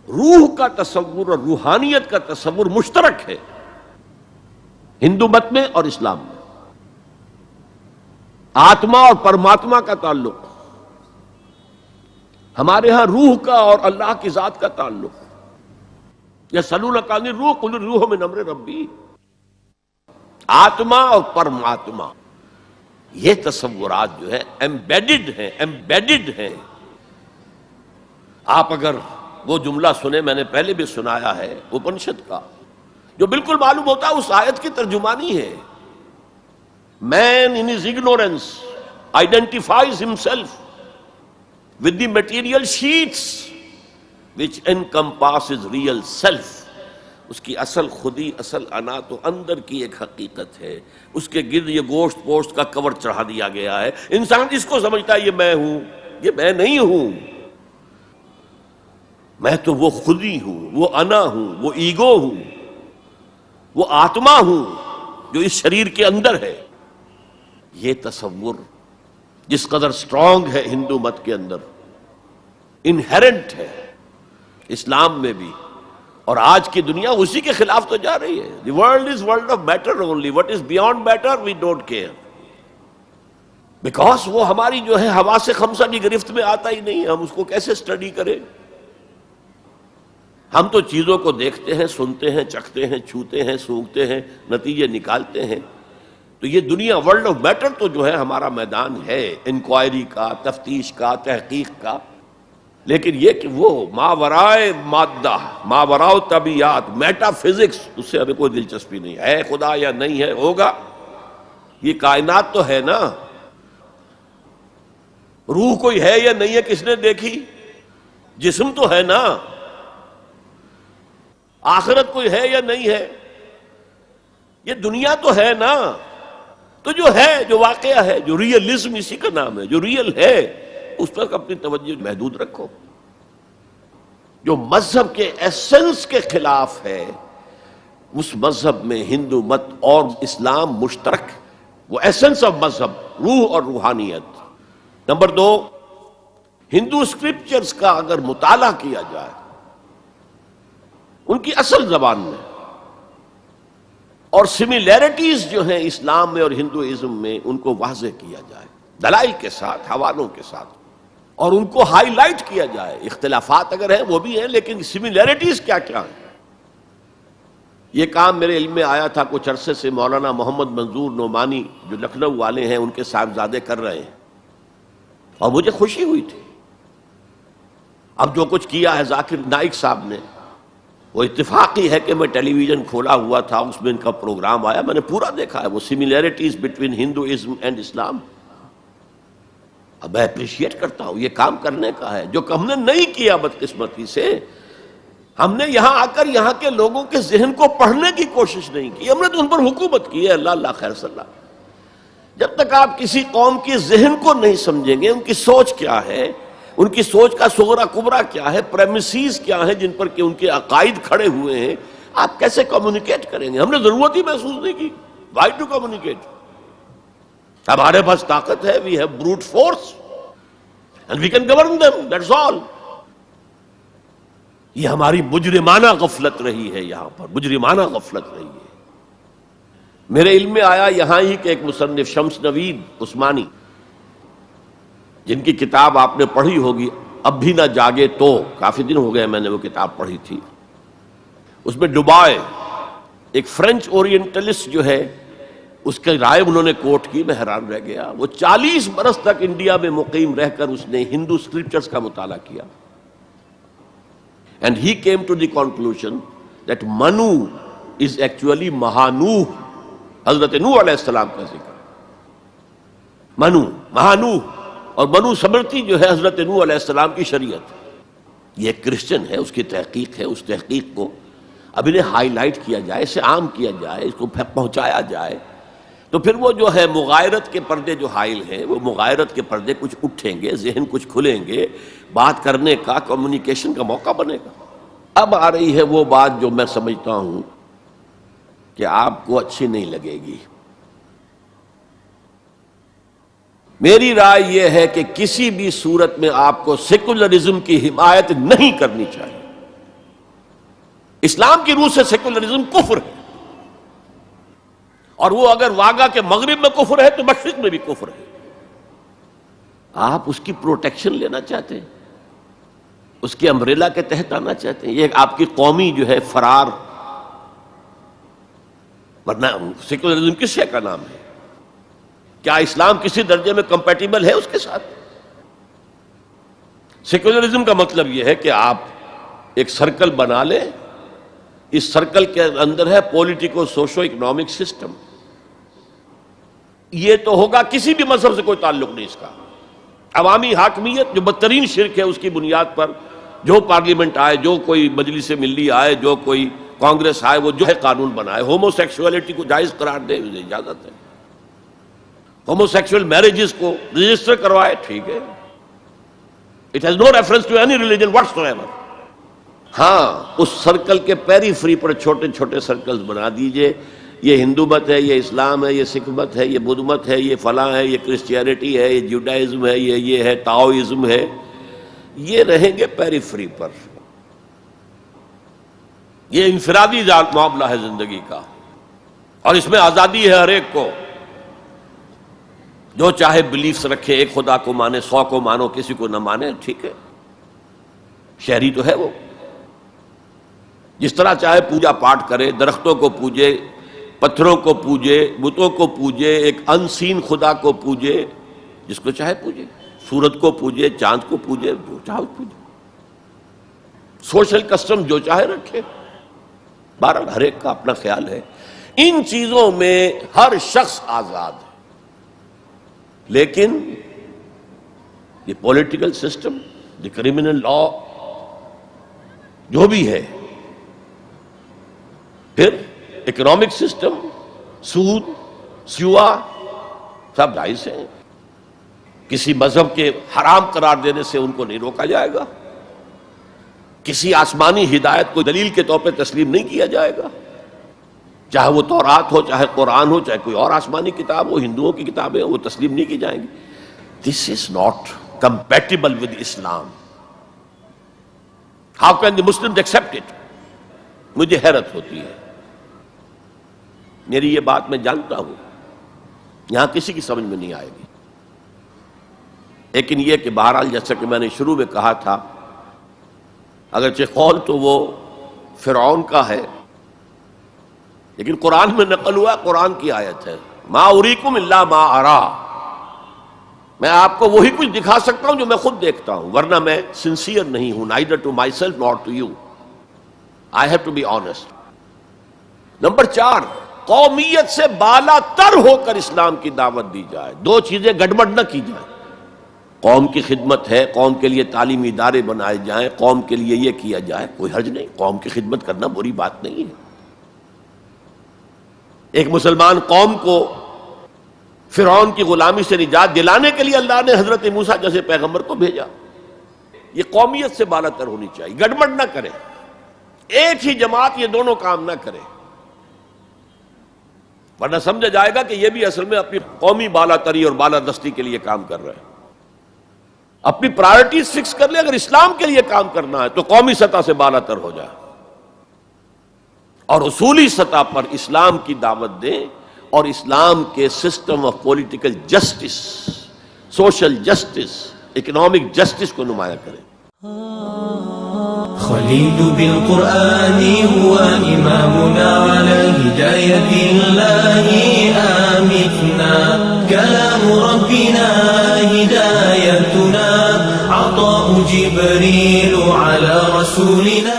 روح کا تصور اور روحانیت کا تصور مشترک ہے ہندو مت میں اور اسلام میں. آتما اور پرماتما کا تعلق، ہمارے ہاں روح کا اور اللہ کی ذات کا تعلق. یسألونک عن الروح قل الروح من امر ربی. آتما اور پرماتما، یہ تصورات جو ہے ایمبیڈڈ ہیں. آپ اگر وہ جملہ سنیں، میں نے پہلے بھی سنایا ہے اپنشد کا، جو بالکل معلوم ہوتا ہے اس آیت کی ترجمانی ہے. Man in his ignorance identifies himself with the material sheets which encompasses real self. اس کی اصل خودی، اصل انا تو اندر کی ایک حقیقت ہے، اس کے گرد یہ گوشت پوشت کا کور چڑھا دیا گیا ہے. انسان اس کو سمجھتا ہے یہ میں ہوں، یہ میں نہیں ہوں. میں تو وہ خودی ہوں، وہ انا ہوں، وہ ایگو ہوں، وہ آتما ہوں جو اس شریر کے اندر ہے. یہ تصور جس قدر اسٹرانگ ہے ہندو مت کے اندر، انہیرنٹ ہے اسلام میں بھی، اور آج کی دنیا اسی کے خلاف تو جا رہی ہے. The world is world of matter only, what is beyond matter we don't care. Because وہ ہماری جو ہے حواس خمسہ کی گرفت میں آتا ہی نہیں. ہم اس کو کیسے اسٹڈی کریں؟ ہم تو چیزوں کو دیکھتے ہیں، سنتے ہیں، چکھتے ہیں، چھوتے ہیں، سونگھتے ہیں، نتیجے نکالتے ہیں. تو یہ دنیا ورلڈ آف میٹر تو جو ہے ہمارا میدان ہے انکوائری کا، تفتیش کا، تحقیق کا. لیکن یہ کہ وہ ماورائے مادہ، ماوراء طبیعت، میٹا فزکس، اس سے ہمیں کوئی دلچسپی نہیں ہے. خدا یا نہیں ہے، ہوگا. یہ کائنات تو ہے نا. روح کوئی ہے یا نہیں ہے کس نے دیکھی؟ جسم تو ہے نا. آخرت کوئی ہے یا نہیں ہے؟ یہ دنیا تو ہے نا. تو جو ہے، جو واقعہ ہے، جو ریئلزم اسی کا نام ہے، جو ریئل ہے اس پر اپنی توجہ محدود رکھو. جو مذہب کے ایسنس کے خلاف ہے، اس مذہب میں ہندو مت اور اسلام مشترک. وہ ایسنس آف مذہب روح اور روحانیت. نمبر 2، ہندو اسکرپچرز کا اگر مطالعہ کیا جائے ان کی اصل زبان میں، اور سملیرٹیز جو ہیں اسلام میں اور ہندوازم میں ان کو واضح کیا جائے دلائل کے ساتھ، حوالوں کے ساتھ، اور ان کو ہائی لائٹ کیا جائے. اختلافات اگر ہیں وہ بھی ہیں، لیکن سملیرٹیز کیا کیا ہیں. یہ کام میرے علم میں آیا تھا کچھ عرصے سے. مولانا محمد منظور نعمانی جو لکھنؤ والے ہیں، ان کے صاحبزادے کر رہے ہیں، اور مجھے خوشی ہوئی تھی. اب جو کچھ کیا ہے ذاکر نائک صاحب نے، وہ اتفاقی ہے کہ میں ٹیلی ویژن کھولا ہوا تھا، اس میں ان کا پروگرام آیا، میں نے پورا دیکھا ہے. وہ سملیرٹیز بٹوین ہندوازم اینڈ اسلام. اب میں اپریشیٹ کرتا ہوں، یہ کام کرنے کا ہے جو ہم نے نہیں کیا بدقسمتی سے. ہم نے یہاں آ کر یہاں کے لوگوں کے ذہن کو پڑھنے کی کوشش نہیں کی. ہم نے تو ان پر حکومت کی ہے. اللہ خیر صلی اللہ. جب تک آپ کسی قوم کے ذہن کو نہیں سمجھیں گے، ان کی سوچ کیا ہے، ان کی سوچ کا صغرا کبرا کیا ہے، پریمیسز کیا ہیں جن پر کہ ان کے عقائد کھڑے ہوئے ہیں، آپ کیسے کمیونیکیٹ کریں گے؟ ہم نے ضرورت ہی محسوس نہیں کی. Why to communicate? ہمارے پاس طاقت ہے، we have brute force and we can govern them, that's all. یہ ہماری مجرمانہ غفلت رہی ہے، یہاں پر مجرمانہ غفلت رہی ہے. میرے علم میں آیا یہاں ہی کہ ایک مصنف شمس نوید عثمانی، جن کی کتاب آپ نے پڑھی ہوگی اب بھی نہ جاگے تو، کافی دن ہو گئے میں نے وہ کتاب پڑھی تھی. اس میں ڈوبائے ایک فرینچ اورینٹلسٹ جو ہے، اس کی رائے انہوں نے کوٹ کی. میں حیران رہ گیا. وہ 40 برس تک انڈیا میں مقیم رہ کر اس نے ہندو اسکرپچرز کا مطالعہ کیا. And he came to the conclusion that Manu is actually مہانوح. حضرت نوح علیہ السلام کا ذکر. منو، مہانوح، اور منو سمرتی جو ہے حضرت نوح علیہ السلام کی شریعت. یہ ایک کرسچن ہے، اس کی تحقیق ہے. اس تحقیق کو اب انہیں ہائی لائٹ کیا جائے، اسے عام کیا جائے، اس کو پہنچایا جائے، تو پھر وہ جو ہے مغایرت کے پردے جو حائل ہیں، وہ مغایرت کے پردے کچھ اٹھیں گے، ذہن کچھ کھلیں گے، بات کرنے کا، کمیونیکیشن کا موقع بنے گا. اب آ رہی ہے وہ بات جو میں سمجھتا ہوں کہ آپ کو اچھی نہیں لگے گی. میری رائے یہ ہے کہ کسی بھی صورت میں آپ کو سیکولرزم کی حمایت نہیں کرنی چاہیے. اسلام کی روح سے سیکولرزم کفر ہے، اور وہ اگر واگا کے مغرب میں کفر ہے تو مشرق میں بھی کفر ہے۔ آپ اس کی پروٹیکشن لینا چاہتے ہیں، اس کی امبریلا کے تحت آنا چاہتے ہیں، یہ آپ کی قومی جو ہے فرار، ورنہ سیکولرزم کس شے کا نام ہے؟ کیا اسلام کسی درجے میں کمپیٹیبل ہے اس کے ساتھ؟ سیکولرزم کا مطلب یہ ہے کہ آپ ایک سرکل بنا لیں، اس سرکل کے اندر ہے پولیٹیکو سوشو اکنامک سسٹم، یہ تو ہوگا، کسی بھی مذہب سے کوئی تعلق نہیں اس کا۔ عوامی حاکمیت جو بدترین شرک ہے، اس کی بنیاد پر جو پارلیمنٹ آئے، جو کوئی مجلس ملی آئے، جو کوئی کانگریس آئے، وہ جو ہے قانون بنائے، ہومو سیکشولیٹی کو جائز قرار دے، اسے اجازت ہے، ہومو سیکشول میرجز کو رجسٹر کروائے، ٹھیک ہے، it has no reference to any religion whatsoever. ہاں، اس سرکل کے پیری فری پر چھوٹے چھوٹے سرکلز بنا دیجئے، یہ ہندو مت ہے، یہ اسلام ہے، یہ سکھ مت ہے، یہ بدھ مت ہے، یہ فلاں ہے، یہ کرسچینٹی ہے، یہ جوڈائزم ہے، یہ ہے تاؤزم ہے، یہ رہیں گے پیری فری پر۔ یہ انفرادی معاملہ ہے زندگی کا، اور اس میں آزادی ہے ہر ایک کو، جو چاہے بلیفز رکھے، ایک خدا کو مانے، 100 کو مانو، کسی کو نہ مانے، ٹھیک ہے، شہری تو ہے وہ، جس طرح چاہے پوجا پاٹ کرے، درختوں کو پوجے، پتھروں کو پوجے، بتوں کو پوجے، ایک انسین خدا کو پوجے، جس کو چاہے پوجے، سورج کو پوجے، چاند کو پوجے، جو چاہے پوجے، سوشل کسٹم جو چاہے رکھے، بہرحال ہر ایک کا اپنا خیال ہے، ان چیزوں میں ہر شخص آزاد ہے۔ لیکن یہ political system, the criminal law, جو بھی ہے، پھر اکنامک سسٹم، سود، سیوا، سب جائز ہیں، کسی مذہب کے حرام قرار دینے سے ان کو نہیں روکا جائے گا، کسی آسمانی ہدایت کو دلیل کے طور پہ تسلیم نہیں کیا جائے گا، چاہے وہ تورات ہو، چاہے قرآن ہو، چاہے کوئی اور آسمانی کتاب ہو، ہندوؤں کی کتابیں ہوں، وہ تسلیم نہیں کی جائیں گی۔ This is not compatible with Islam. How can the Muslims accept it? مجھے حیرت ہوتی ہے۔ میری یہ بات میں جانتا ہوں یہاں کسی کی سمجھ میں نہیں آئے گی، لیکن یہ کہ بہرحال جیسا کہ میں نے شروع میں کہا تھا، اگرچہ قول تو وہ فرعون کا ہے، لیکن قرآن میں نقل ہوا، قرآن کی آیت ہے، ما اریکم الا ما ارا، میں آپ کو وہی کچھ دکھا سکتا ہوں جو میں خود دیکھتا ہوں، ورنہ میں سنسیئر نہیں ہوں، neither to myself nor to you. I have to be honest. Number 4، قومیت سے بالا تر ہو کر اسلام کی دعوت دی جائے، دو چیزیں گڑبڑ نہ کی جائیں، قوم کی خدمت ہے، قوم کے لیے تعلیمی ادارے بنائے جائیں، قوم کے لیے یہ کیا جائے، کوئی حرج نہیں، قوم کی خدمت کرنا بری بات نہیں ہے۔ ایک مسلمان قوم کو فرعون کی غلامی سے نجات دلانے کے لیے اللہ نے حضرت موسیٰ جیسے پیغمبر کو بھیجا، یہ قومیت سے بالا تر ہونی چاہیے، گڑبڑ نہ کرے، ایک ہی جماعت یہ دونوں کام نہ کرے، ورنہ سمجھا جائے گا کہ یہ بھی اصل میں اپنی قومی بالا تری اور بالا دستی کے لیے کام کر رہے ہیں۔ اپنی پرائرٹیز فکس کر لے، اگر اسلام کے لیے کام کرنا ہے تو قومی سطح سے بالا تر ہو جائے، اور اصولی سطح پر اسلام کی دعوت دیں، اور اسلام کے system of political justice, social justice, economic justice کو نمایاں کریں۔ خليل بالقرآن هو إمامنا على هداية الله آمتنا، كلام ربنا هدايتنا، عطاء جبريل على رسولنا.